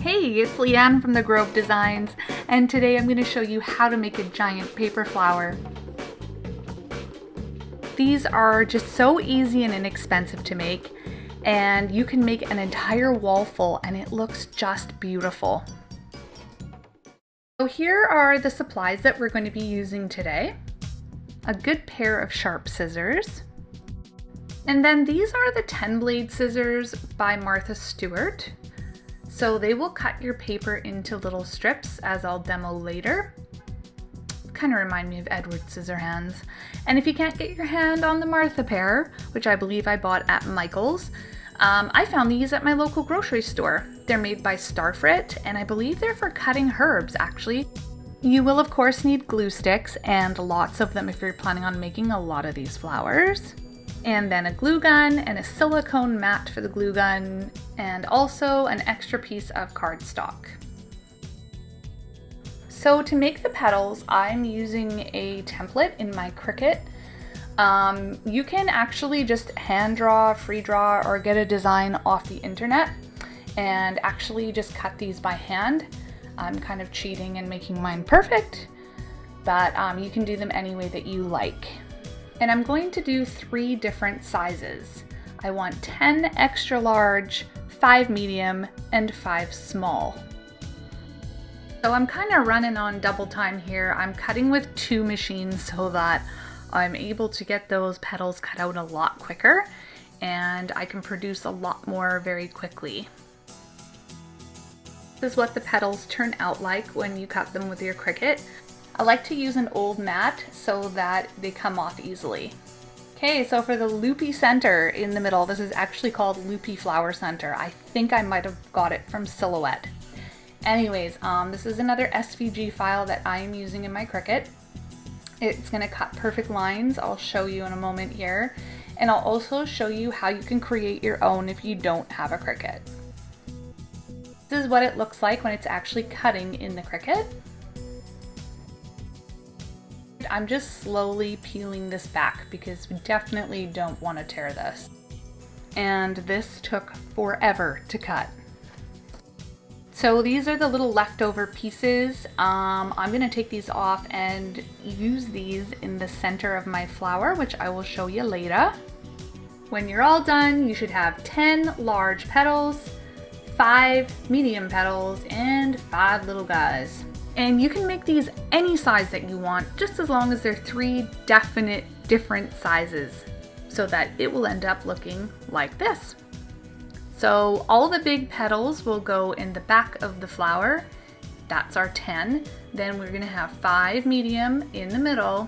Hey, it's Leanne from the Grove Designs, and today I'm going to show you how to make a giant paper flower. These are just so easy and inexpensive to make, and you can make an entire wall full and it looks just beautiful. So here are the supplies that we're going to be using today. A good pair of sharp scissors. And then these are the 10-blade scissors by Martha Stewart. So they will cut your paper into little strips, as I'll demo later. Kind of remind me of Edward Scissorhands. And if you can't get your hand on the Martha pair, which I believe I bought at Michael's, I found these at my local grocery store. They're made by Starfrit, and I believe they're for cutting herbs, actually. You will of course need glue sticks, and lots of them if you're planning on making a lot of these flowers. And then a glue gun and a silicone mat for the glue gun, and also an extra piece of cardstock. So to make the petals, I'm using a template in my Cricut. You can actually just hand draw, free draw, or get a design off the internet and actually just cut these by hand. I'm kind of cheating and making mine perfect, but you can do them any way that you like. And I'm going to do 3 different sizes. I want 10 extra large, 5 medium, and 5 small. So I'm kind of running on double time here. I'm cutting with 2 machines so that I'm able to get those petals cut out a lot quicker, and I can produce a lot more very quickly. This is what the petals turn out like when you cut them with your Cricut. I like to use an old mat so that they come off easily. Okay, so for the loopy center in the middle, this is actually called Loopy Flower Center. I think I might have got it from Silhouette. Anyways, this is another SVG file that I am using in my Cricut. It's going to cut perfect lines. I'll show you in a moment here. And I'll also show you how you can create your own if you don't have a Cricut. This is what it looks like when it's actually cutting in the Cricut. I'm just slowly peeling this back because we definitely don't want to tear this. And this took forever to cut. So these are the little leftover pieces. I'm going to take these off and use these in the center of my flower, which I will show you later. When you're all done, you should have 10 large petals, 5 medium petals, and 5 little guys. And you can make these any size that you want, just as long as they're 3 definite different sizes, so that it will end up looking like this. So all the big petals will go in the back of the flower. That's our 10. Then we're gonna have 5 medium in the middle,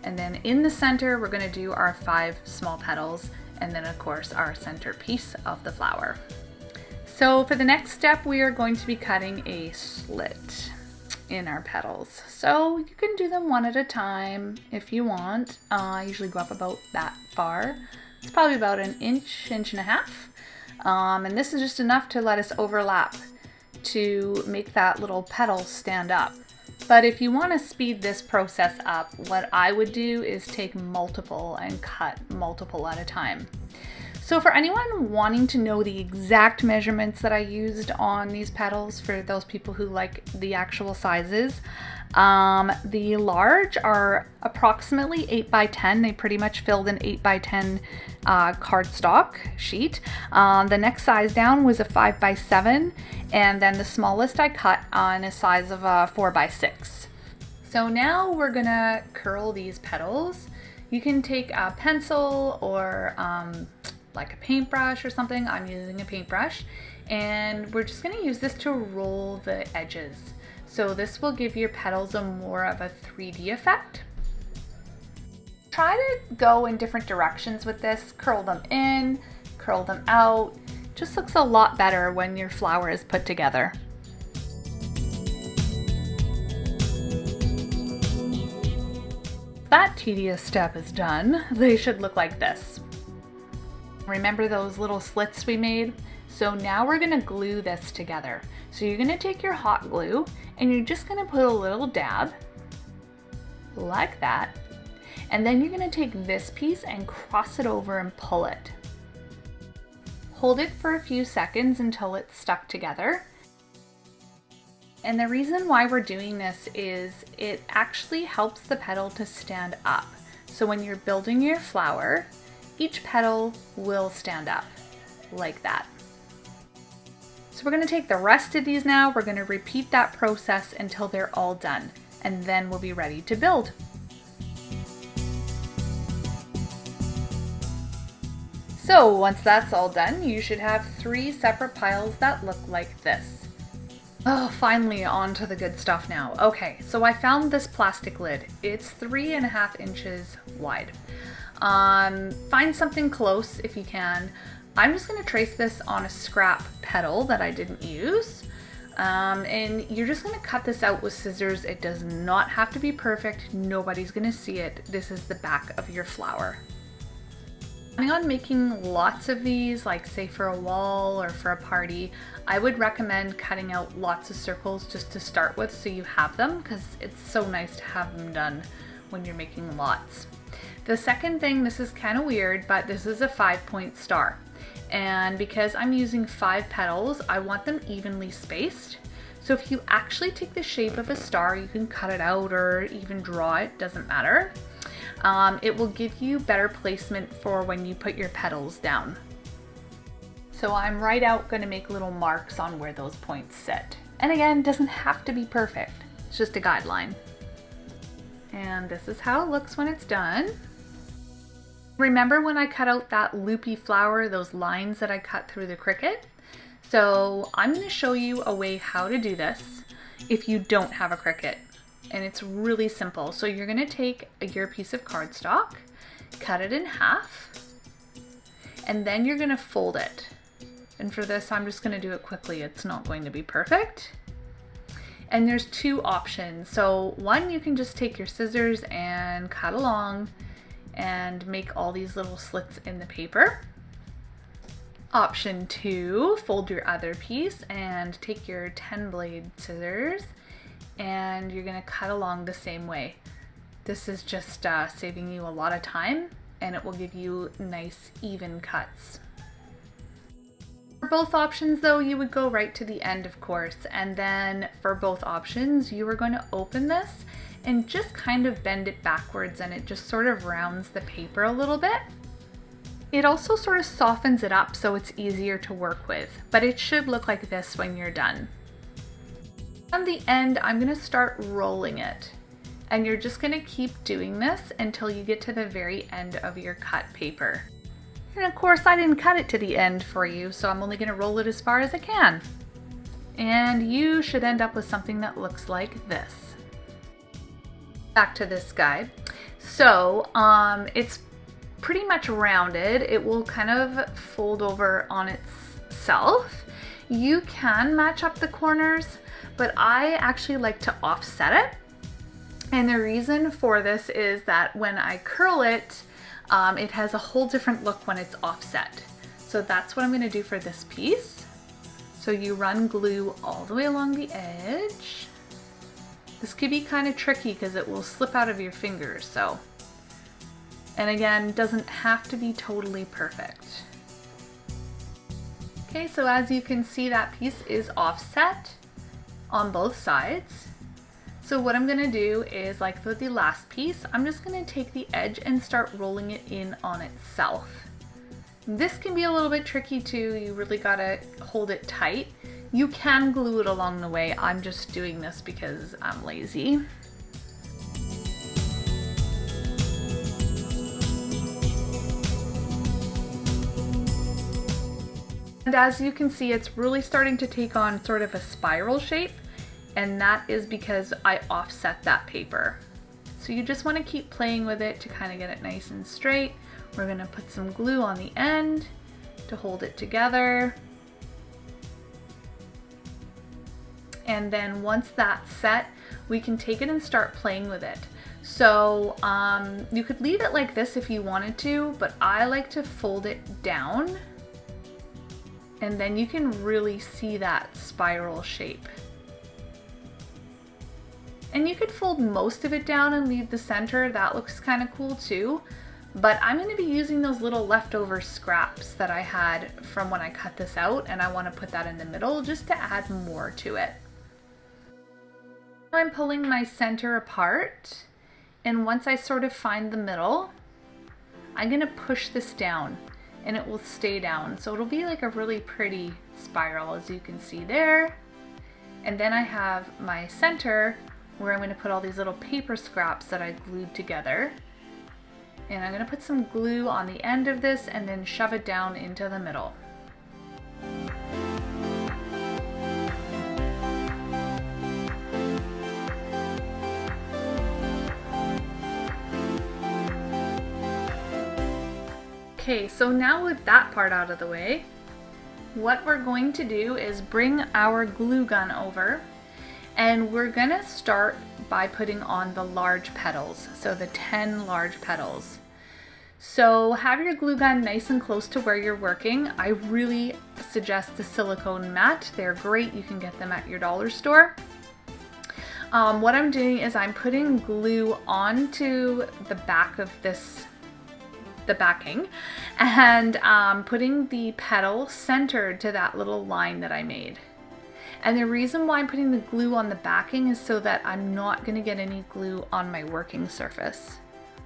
and then in the center we're gonna do our 5 small petals, and then of course our centerpiece of the flower. So for the next step, we are going to be cutting a slit in our petals. So you can do them one at a time if you want. I usually go up about that far. It's probably about an inch, inch and a half. And this is just enough to let us overlap to make that little petal stand up. But if you want to speed this process up, what I would do is take multiple and cut multiple at a time. So for anyone wanting to know the exact measurements that I used on these petals, for those people who like the actual sizes, the large are approximately 8 by 10. They pretty much filled an 8 by 10 cardstock sheet. The next size down was a 5 by 7, and then the smallest I cut on a size of a 4 by 6. So now we're gonna curl these petals. You can take a pencil or like a paintbrush or something. I'm using a paintbrush, and we're just going to use this to roll the edges. So this will give your petals a more of a 3D effect. Try to go in different directions with this. Curl them in, curl them out. Just looks a lot better when your flower is put together. That tedious step is done. They should look like this. Remember those little slits we made? So now we're gonna glue this together. So you're gonna take your hot glue and you're just gonna put a little dab like that. And then you're gonna take this piece and cross it over and pull it. Hold it for a few seconds until it's stuck together. And the reason why we're doing this is it actually helps the petal to stand up. So when you're building your flower, each petal will stand up like that. So we're going to take the rest of these now. We're going to repeat that process until they're all done, and then we'll be ready to build. So once that's all done, you should have 3 separate piles that look like this. Oh, finally on to the good stuff now. Okay, so I found this plastic lid. It's 3.5 inches wide. Find something close if you can. I'm just going to trace this on a scrap petal that I didn't use. And you're just going to cut this out with scissors. It does not have to be perfect. Nobody's going to see it. This is the back of your flower. Planning on making lots of these, like say for a wall or for a party, I would recommend cutting out lots of circles just to start with so you have them, because it's so nice to have them done when you're making lots. The second thing, this is kind of weird, but this is a 5-point star. And because I'm using 5 petals, I want them evenly spaced. So if you actually take the shape of a star, you can cut it out or even draw it, doesn't matter. It will give you better placement for when you put your petals down. So I'm right out going to make little marks on where those points sit. And again, it doesn't have to be perfect. It's just a guideline. And this is how it looks when it's done. Remember when I cut out that loopy flower, those lines that I cut through the Cricut? So I'm going to show you a way how to do this if you don't have a Cricut. And it's really simple. So you're going to take your piece of cardstock, cut it in half, and then you're going to fold it. And for this, I'm just going to do it quickly. It's not going to be perfect. And there's 2 options. So one, you can just take your scissors and cut along and make all these little slits in the paper. Option 2, fold your other piece and take your 10-blade scissors and you're going to cut along the same way. This is just saving you a lot of time, and it will give you nice even cuts. For both options though, you would go right to the end, of course, and then for both options you are going to open this and just kind of bend it backwards, and it just sort of rounds the paper a little bit. It also sort of softens it up so it's easier to work with, but it should look like this when you're done. On the end, I'm going to start rolling it, and you're just going to keep doing this until you get to the very end of your cut paper. And of course, I didn't cut it to the end for you, so I'm only going to roll it as far as I can. And you should end up with something that looks like this. Back to this guy. So it's pretty much rounded. It will kind of fold over on itself. You can match up the corners, but I actually like to offset it. And the reason for this is that when I curl it, it has a whole different look when it's offset. So that's what I'm going to do for this piece. So you run glue all the way along the edge. This could be kind of tricky because it will slip out of your fingers. So, and again, doesn't have to be totally perfect. Okay, so as you can see, that piece is offset on both sides. So what I'm going to do is, like with the last piece, I'm just going to take the edge and start rolling it in on itself. This can be a little bit tricky too. You really got to hold it tight. You can glue it along the way. I'm just doing this because I'm lazy. And as you can see, it's really starting to take on sort of a spiral shape, and that is because I offset that paper. So you just want to keep playing with it to kind of get it nice and straight. We're going to put some glue on the end to hold it together. And then once that's set, we can take it and start playing with it. So you could leave it like this if you wanted to, but I like to fold it down. And then you can really see that spiral shape. And you could fold most of it down and leave the center. That looks kind of cool too. But I'm going to be using those little leftover scraps that I had from when I cut this out, and I want to put that in the middle just to add more to it. I'm pulling my center apart, and once I sort of find the middle, I'm gonna push this down and it will stay down. So it'll be like a really pretty spiral, as you can see there. And then I have my center where I'm gonna put all these little paper scraps that I glued together. And I'm gonna put some glue on the end of this and then shove it down into the middle. Okay, so now with that part out of the way, what we're going to do is bring our glue gun over, and we're gonna start by putting on the large petals, so the 10 large petals. So have your glue gun nice and close to where you're working. I really suggest the silicone mat. They're great, you can get them at your dollar store. What I'm doing is I'm putting glue onto the back of the backing, and putting the petal centered to that little line that I made. And the reason why I'm putting the glue on the backing is so that I'm not going to get any glue on my working surface,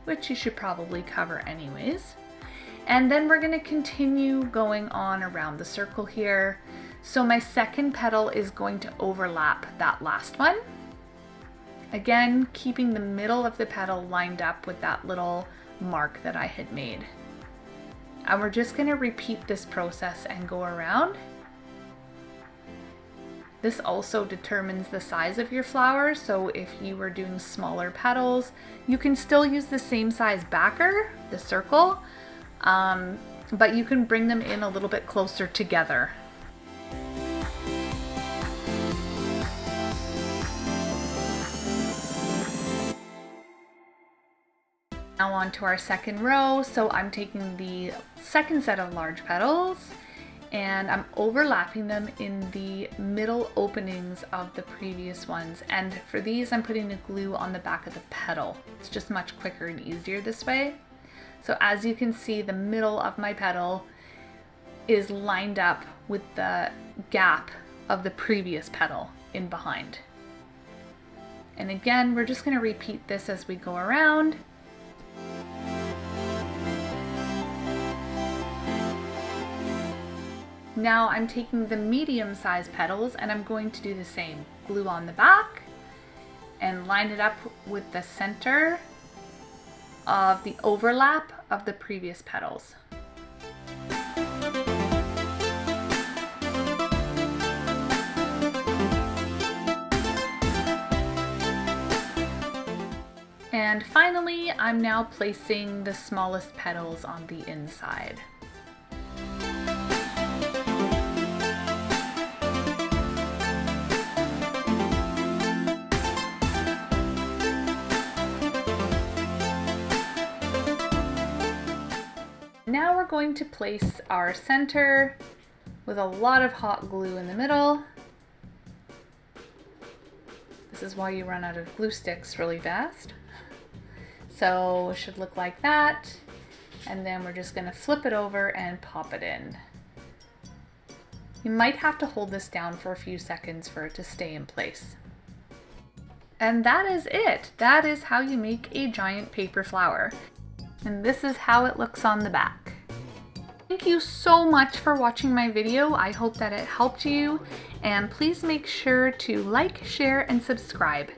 which you should probably cover anyways. And then we're going to continue going on around the circle here. So my second petal is going to overlap that last one. Again, keeping the middle of the petal lined up with that little mark that I had made. And we're just going to repeat this process and go around. This also determines the size of your flower, so if you were doing smaller petals, you can still use the same size backer, the circle, but you can bring them in a little bit closer together. Now on to our second row. So I'm taking the second set of large petals and I'm overlapping them in the middle openings of the previous ones. And for these, I'm putting the glue on the back of the petal. It's just much quicker and easier this way. So as you can see, the middle of my petal is lined up with the gap of the previous petal in behind. And again, we're just going to repeat this as we go around. Now I'm taking the medium-sized petals and I'm going to do the same. Glue on the back and line it up with the center of the overlap of the previous petals. And finally, I'm now placing the smallest petals on the inside. Now we're going to place our center with a lot of hot glue in the middle. This is why you run out of glue sticks really fast. So it should look like that. And then we're just gonna flip it over and pop it in. You might have to hold this down for a few seconds for it to stay in place. And that is it. That is how you make a giant paper flower. And this is how it looks on the back. Thank you so much for watching my video. I hope that it helped you, and please make sure to like, share, and subscribe.